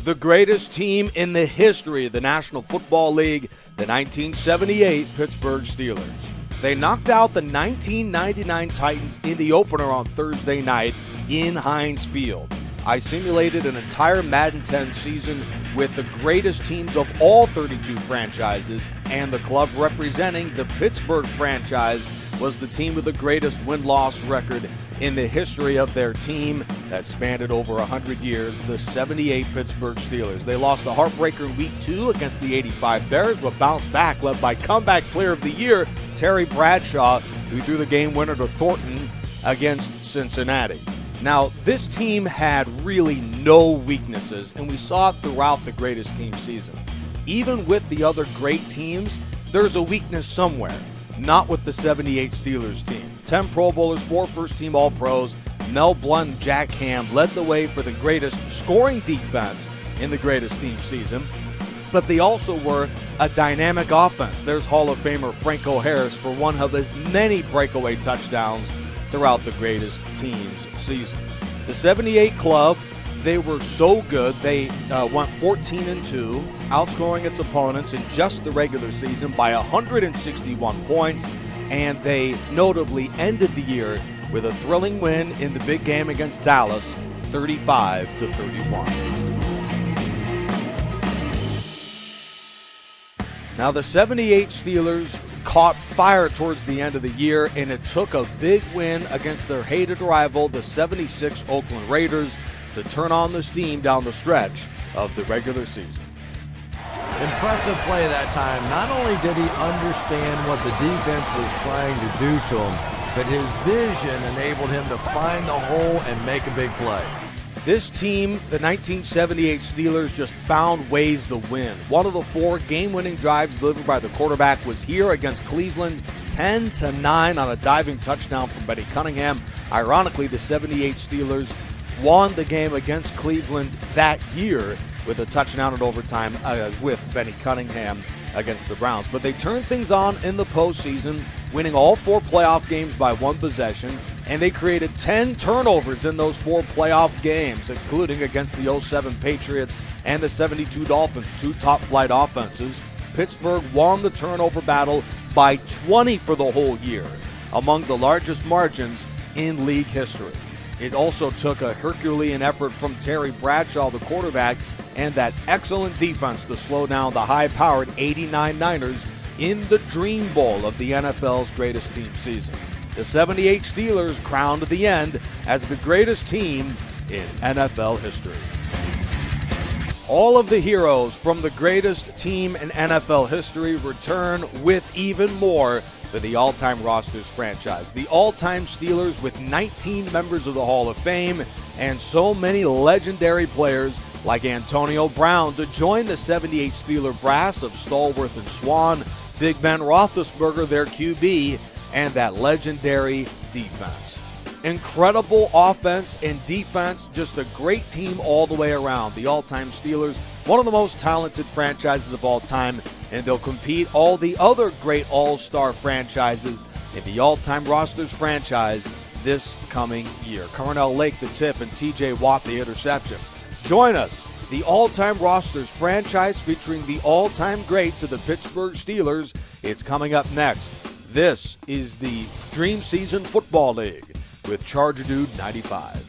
the greatest team in the history of the National Football League, the 1978 Pittsburgh Steelers. They knocked out the 1999 Titans in the opener on Thursday night in Heinz Field. I simulated an entire Madden 10 season with the greatest teams of all 32 franchises, and the club representing the Pittsburgh franchise was the team with the greatest win-loss record in the history of their team that spanned it over 100 years, the 78 Pittsburgh Steelers. They lost a heartbreaker in Week 2 against the 85 Bears, but bounced back, led by comeback player of the year, Terry Bradshaw, who threw the game winner to Thornton against Cincinnati. Now, this team had really no weaknesses, and we saw it throughout the greatest team season. Even with the other great teams, there's a weakness somewhere. Not with the 78 Steelers team. 10 Pro Bowlers, 4 first-team All-Pros, Mel Blount and Jack Ham led the way for the greatest scoring defense in the greatest team season. But they also were a dynamic offense. There's Hall of Famer Franco Harris for one of his many breakaway touchdowns throughout the greatest teams season. The 78 club, they were so good, they went 14-2, outscoring its opponents in just the regular season by 161 points, and they notably ended the year with a thrilling win in the big game against Dallas, 35-31. Now, the 78 Steelers caught fire towards the end of the year, and it took a big win against their hated rival, the 76 Oakland Raiders, to turn on the steam down the stretch of the regular season. Impressive play that time. Not only did he understand what the defense was trying to do to him, but his vision enabled him to find the hole and make a big play. This team, the 1978 Steelers, just found ways to win. One of the 4 game-winning drives delivered by the quarterback was here against Cleveland, 10-9 on a diving touchdown from Benny Cunningham. Ironically, the 78 Steelers won the game against Cleveland that year with a touchdown in overtime with Benny Cunningham against the Browns. But they turned things on in the postseason, winning all 4 playoff games by 1 possession, and they created 10 turnovers in those 4 playoff games, including against the 07 Patriots and the 72 Dolphins, 2 top-flight offenses. Pittsburgh won the turnover battle by 20 for the whole year, among the largest margins in league history. It also took a Herculean effort from Terry Bradshaw, the quarterback, and that excellent defense to slow down the high-powered 89 Niners in the Dream Bowl of the NFL's greatest team season. The 78 Steelers crowned at the end as the greatest team in NFL history. All of the heroes from the greatest team in NFL history return with even more for the all-time rosters franchise. The all-time Steelers with 19 members of the Hall of Fame and so many legendary players like Antonio Brown to join the 78 Steeler brass of Stallworth and Swan, Big Ben Roethlisberger, their QB, and that legendary defense. Incredible offense and defense, just a great team all the way around. The all-time Steelers, one of the most talented franchises of all time, and they'll compete all the other great all-star franchises in the all-time rosters franchise this coming year. Cornell Lake the tip and TJ Watt the interception. Join us, the all-time rosters franchise featuring the all-time greats of the Pittsburgh Steelers. It's coming up next. This is the Dream Season Football League with Charger Dude 95.